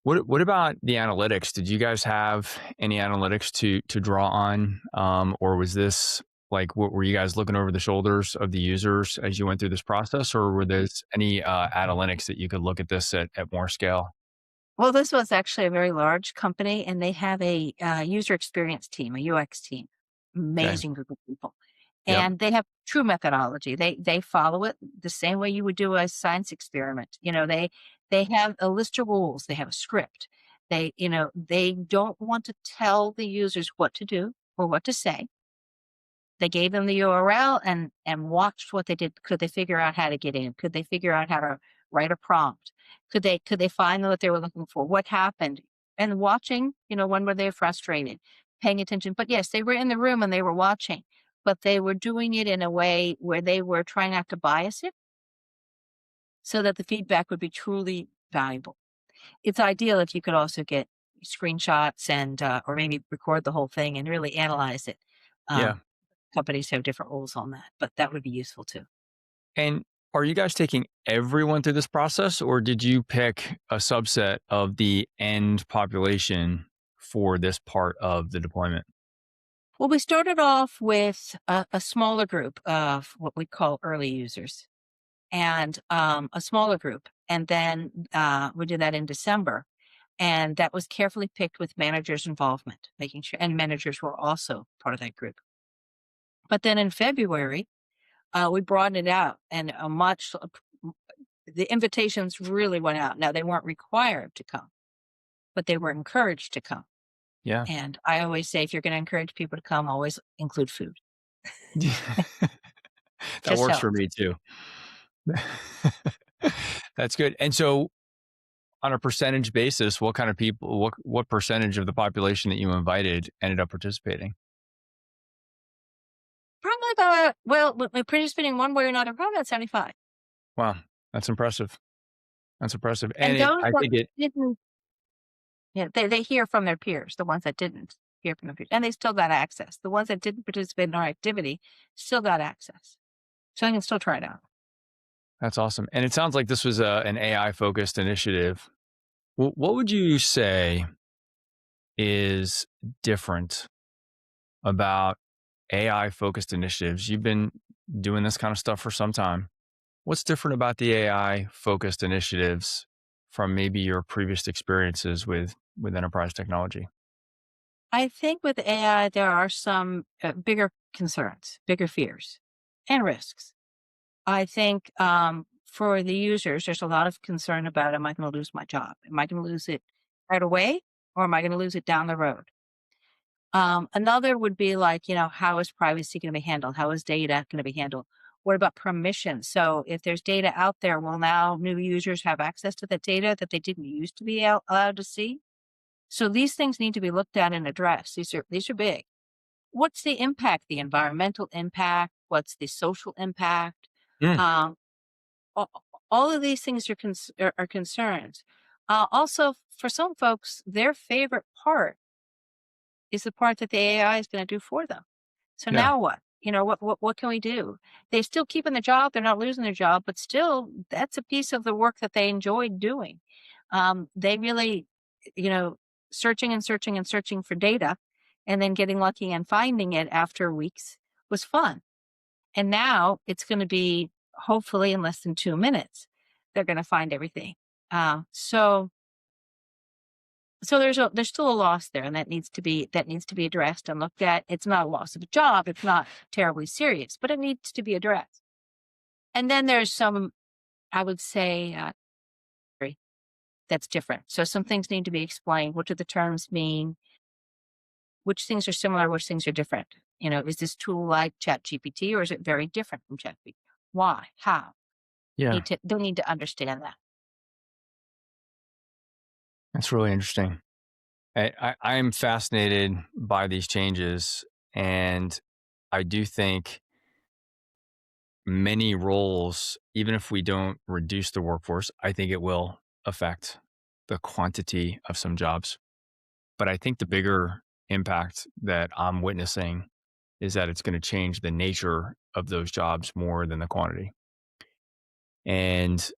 What about the analytics? Did you guys have any analytics to draw on, or was this like what were you guys looking over the shoulders of the users as you went through this process, or were there any analytics that you could look at this at more scale? Well, this was actually a very large company, and they have a user experience team, a UX team, Okay. amazing group of people, Yep. and they have true methodology. They follow it the same way you would do a science experiment. They have a list of rules. They have a script. They don't want to tell the users what to do or what to say. They gave them the URL and watched what they did. Could they figure out how to get in? Could they figure out how to write a prompt? Could they find what they were looking for? What happened? And watching, when were they frustrated? Paying attention. But yes, they were in the room and they were watching, but they were doing it in a way where they were trying not to bias it so that the feedback would be truly valuable. It's ideal if you could also get screenshots and or maybe record the whole thing and really analyze it. Yeah. Um, Companies have different rules on that, but that would be useful too. And are you guys taking everyone through this process, or did you pick a subset of the end population for this part of the deployment? Well, we started off with a smaller group of what we call early users and a smaller group. And then we did that in December. And that was carefully picked with managers' involvement, making sure, and managers were also part of that group. But then in February, we broadened it out and the invitations really went out. Now, they weren't required to come, but they were encouraged to come. Yeah. And I always say, if you're going to encourage people to come, always include food. That Just works for helps. me too. That's good. And so on a percentage basis, what kind of people, what percentage of the population that you invited ended up participating? Probably about, well, we're participating one way or another, probably about 75. Wow, that's impressive. That's impressive. And And those I that think it, didn't, yeah, they hear from their peers, the ones that didn't hear from their peers, and they still got access. The ones that didn't participate in our activity still got access. So I can still try it out. that's awesome. And it sounds like this was an AI focused initiative. What would you say? is different about AI focused initiatives? You've been doing this kind of stuff for some time. What's different about the AI focused initiatives from maybe your previous experiences with enterprise technology? I think with AI, there are some bigger concerns, bigger fears, and risks. I think for the users, there's a lot of concern about, am I going to lose my job? Am I going to lose it right away, or am I going to lose it down the road? Another would be like, how is privacy going to be handled? How is data going to be handled? What about permission? So if there's data out there, will now new users have access to that data that they didn't used to be allowed to see? So these things need to be looked at and addressed. These are big. What's the impact? The environmental impact? What's the social impact? Mm, Um, all, all of these things are concerns. Also, for some folks, their favorite part is the part that the AI is going to do for them. So yeah, now what? What can we do? They're still keeping the job. They're not losing their job, but still, that's a piece of the work that they enjoyed doing. They really, you know, searching and searching and searching for data, and then getting lucky and finding it after weeks was fun. And now it's going to be hopefully in less than 2 minutes. They're going to find everything. So there's still a loss there, and that needs to be addressed and looked at. It's not a loss of a job. It's not terribly serious, but it needs to be addressed. And then there's some, I would say, that's different. So some things need to be explained. What do the terms mean? Which things are similar? Which things are different? Is this tool like ChatGPT, or is it very different from ChatGPT? Why? How? yeah, They need to understand that. that's really interesting. I am fascinated by these changes, and I do think many roles, even if we don't reduce the workforce, I think it will affect the quantity of some jobs. But I think the bigger impact that I'm witnessing is that it's going to change the nature of those jobs more than the quantity. And,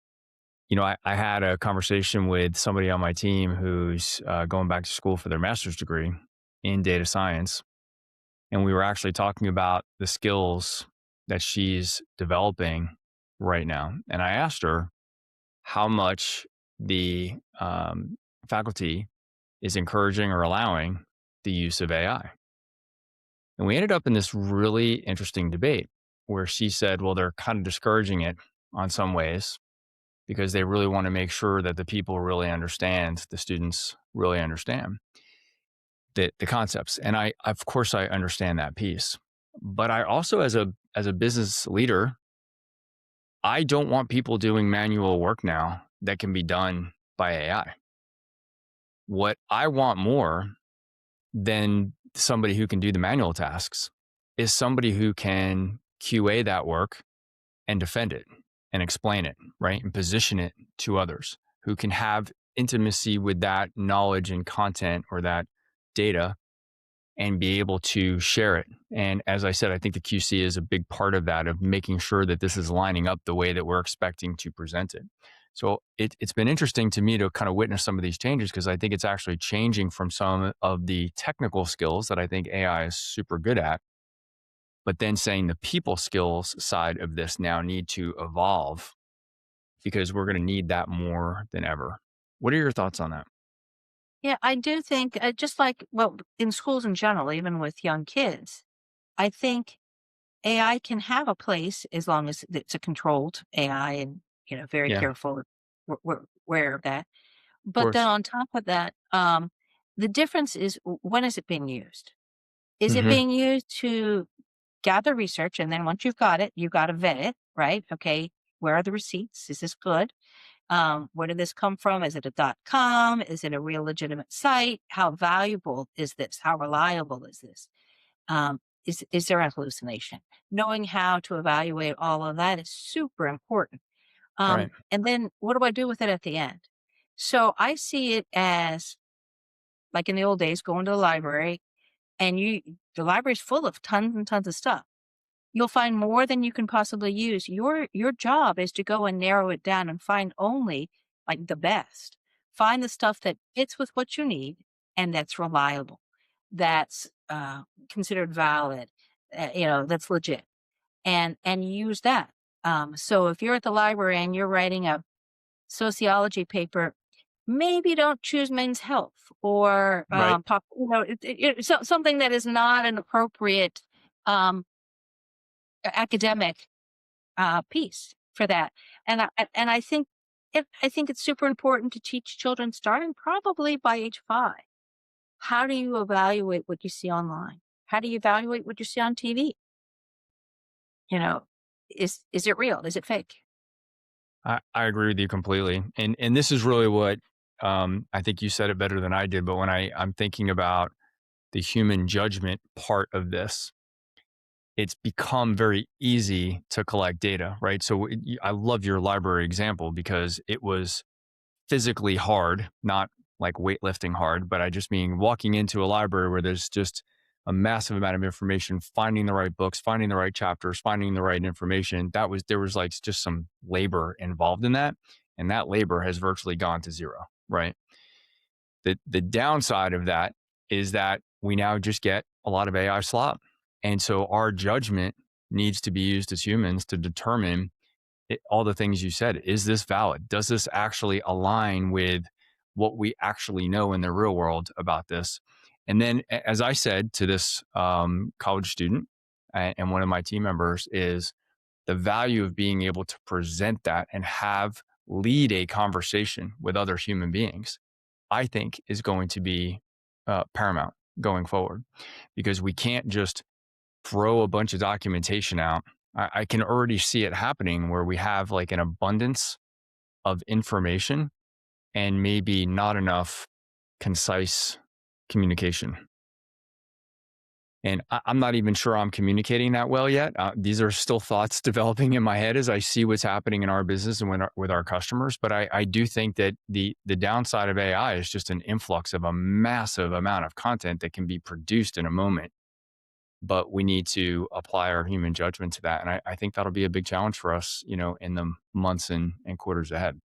I had a conversation with somebody on my team who's going back to school for their master's degree in data science. And we were actually talking about the skills that she's developing right now. And I asked her how much the faculty is encouraging or allowing the use of AI. And we ended up in this really interesting debate where she said, well, they're kind of discouraging it on some ways because they really want to make sure that the people really understand, the students really understand the concepts. And of course I understand that piece. But I also as a business leader, I don't want people doing manual work now that can be done by AI. What I want more than somebody who can do the manual tasks is somebody who can QA that work and defend it and explain it, right? And position it to others who can have intimacy with that knowledge and content or that data and be able to share it. And as I said, I think the QC is a big part of that, of making sure that this is lining up the way that we're expecting to present it. So it's been interesting to me to kind of witness some of these changes because I think it's actually changing from some of the technical skills that I think AI is super good at, but then saying the people skills side of this now need to evolve because we're going to need that more than ever. What are your thoughts on that? Yeah, I do think, just like, well, in schools in general, even with young kids, I think AI can have a place as long as it's a controlled AI and, very Yeah, of careful. We're aware of that. But then course. on top of that, the difference is, when is it being used? Is it Hmm. being used to gather research? And then once you've got it, you got to vet it, right? Okay, where are the receipts? Is this good? Where did this come from? Is it a .com? Is it a real legitimate site? How valuable is this? How reliable is this? Is there a hallucination? Knowing how to evaluate all of that is super important. Right. And then what do I do with it at the end? So I see it as, like in the old days, going to the library, and the library's full of tons and tons of stuff. You'll find more than you can possibly use. Your job is to go and narrow it down and find only, like, the best. Find the stuff that fits with what you need, and that's reliable, that's considered valid, that's legit, and use that. So if you're at the library and you're writing a sociology paper, maybe don't choose Men's Health or Right. something that is not an appropriate um, academic piece for that. And I think it's super important to teach children starting probably by age 5. How do you evaluate what you see online? How do you evaluate what you see on TV? You know, is it real? Is it fake? I agree with you completely. And this is really what I think you said it better than I did. But when I'm thinking about the human judgment part of this, it's become very easy to collect data, right? So I love your library example because it was physically hard, not like weightlifting hard, but I just mean walking into a library where there's just a massive amount of information, finding the right books, finding the right chapters, finding the right information. There was like just some labor involved in that. And that labor has virtually gone to zero, right? The downside of that is that we now just get a lot of AI slop. And so our judgment needs to be used as humans to determine all the things you said. Is this valid? Does this actually align with what we actually know in the real world about this? And then, as I said to this college student and one of my team members, is the value of being able to present that and have lead a conversation with other human beings, I think is going to be paramount going forward because we can't just throw a bunch of documentation out. I can already see it happening where we have like an abundance of information and maybe not enough concise communication. And I'm not even sure I'm communicating that well yet. These are still thoughts developing in my head as I see what's happening in our business and with our customers. But I do think that the downside of AI is just an influx of a massive amount of content that can be produced in a moment. But we need to apply our human judgment to that. And I think that'll be a big challenge for us, in the months and quarters ahead.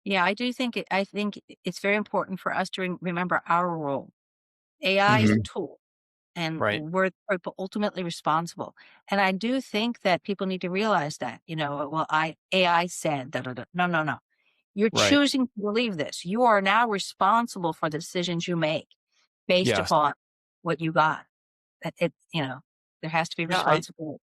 Yeah, I think it's very important for us to remember our role. AI is a Hmm. tool, and Right. we're the people ultimately responsible. And I do think that people need to realize that, well, I AI said da da da. No, no, no. You're Right. choosing to believe this. You are now responsible for the decisions you make based Yes. upon what you got. There has to be Yeah. responsibility.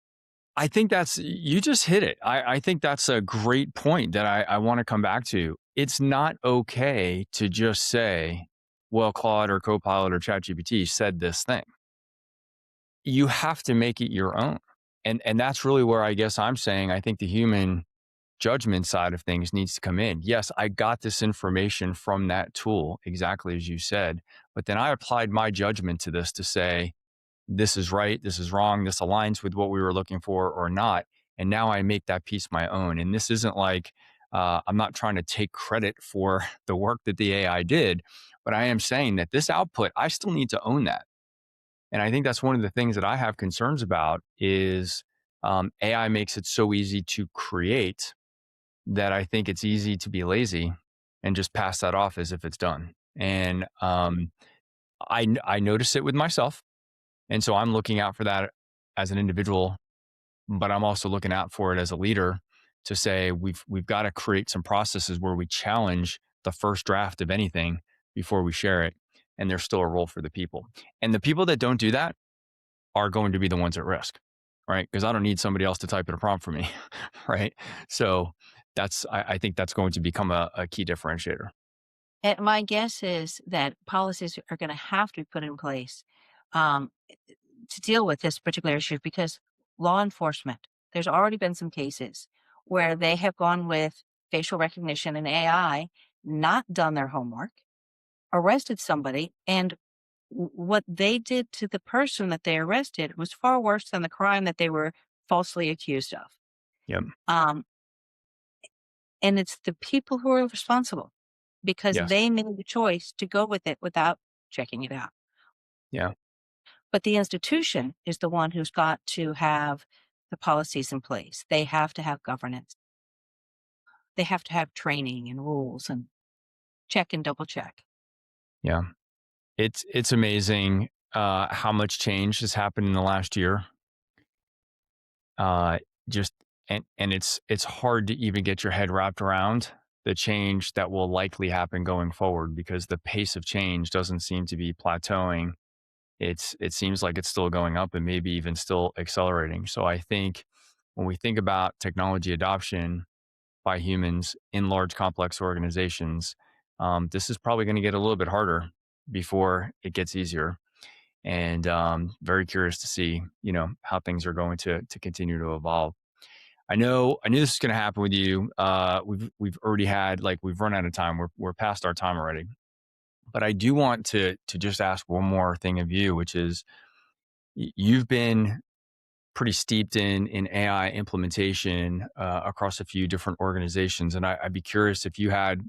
I think you just hit it. I think that's a great point that I want to come back to. It's not okay to just say, well, Claude or Copilot or ChatGPT said this thing. You have to make it your own. And that's really where I guess I'm saying I think the human judgment side of things needs to come in. Yes, I got this information from that tool, exactly as you said, but then I applied my judgment to this to say, this is right, this is wrong, this aligns with what we were looking for or not. And now I make that piece my own. And this isn't like, I'm not trying to take credit for the work that the AI did, but I am saying that this output, I still need to own that. And I think that's one of the things that I have concerns about is AI makes it so easy to create that I think it's easy to be lazy and just pass that off as if it's done. And I notice it with myself, and so I'm looking out for that as an individual, but I'm also looking out for it as a leader to say we've got to create some processes where we challenge the first draft of anything before we share it, and there's still a role for the people. And the people that don't do that are going to be the ones at risk, right? Because I don't need somebody else to type in a prompt for me, right? So I think that's going to become a key differentiator. And my guess is that policies are going to have to be put in place um, to deal with this particular issue because law enforcement, there's already been some cases where they have gone with facial recognition and AI, not done their homework, arrested somebody, and what they did to the person that they arrested was far worse than the crime that they were falsely accused of. Yep. Um, and it's the people who are responsible because Yes. they made the choice to go with it without checking it out. Yeah. But the institution is the one who's got to have the policies in place. They have to have governance. They have to have training and rules and check and double check. Yeah. It's amazing how much change has happened in the last year. Uh, just and it's hard to even get your head wrapped around the change that will likely happen going forward because the pace of change doesn't seem to be plateauing. It seems like it's still going up and maybe even still accelerating. So I think when we think about technology adoption by humans in large complex organizations, this is probably going to get a little bit harder before it gets easier. And very curious to see, how things are going to continue to evolve. I knew this was going to happen with you. We've already had we've run out of time. We're past our time already. But I do want to just ask one more thing of you, which is you've been pretty steeped in AI implementation across a few different organizations, and I'd be curious if you had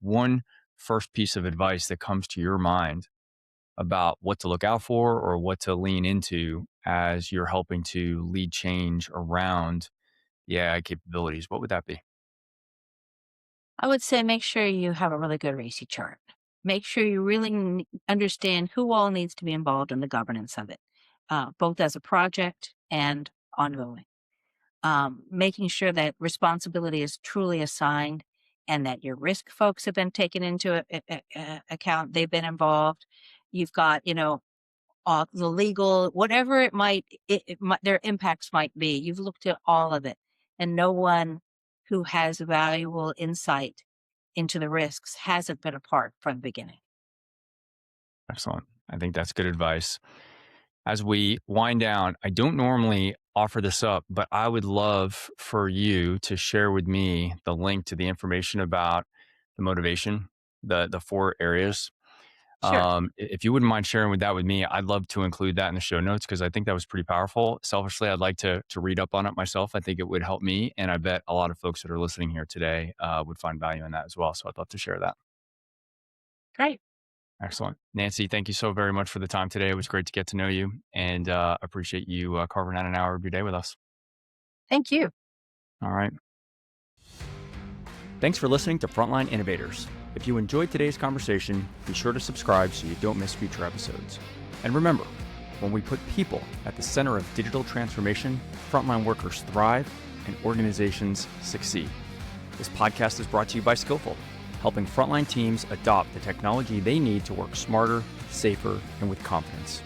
one first piece of advice that comes to your mind about what to look out for or what to lean into as you're helping to lead change around the AI capabilities. What would that be? I would say make sure you have a really good RACI chart. Make sure you really understand who all needs to be involved in the governance of it, both as a project and ongoing. Making sure that responsibility is truly assigned and that your risk folks have been taken into account. They've been involved. You've got, the legal, whatever their impacts might be. You've looked at all of it, and no one who has valuable insight into the risks hasn't been a part from the beginning. Excellent. I think that's good advice. As we wind down, I don't normally offer this up, but I would love for you to share with me the link to the information about the motivation, the four areas. Sure. If you wouldn't mind sharing that with me, I'd love to include that in the show notes because I think that was pretty powerful. Selfishly, I'd like to read up on it myself. I think it would help me, and I bet a lot of folks that are listening here today would find value in that as well. So I'd love to share that. Great. Excellent. Nancy, thank you so very much for the time today. It was great to get to know you and appreciate you carving out an hour of your day with us. Thank you. All right. Thanks for listening to Frontline Innovators. If you enjoyed today's conversation, be sure to subscribe so you don't miss future episodes. And remember, when we put people at the center of digital transformation, frontline workers thrive and organizations succeed. This podcast is brought to you by Skillful, helping frontline teams adopt the technology they need to work smarter, safer, and with confidence.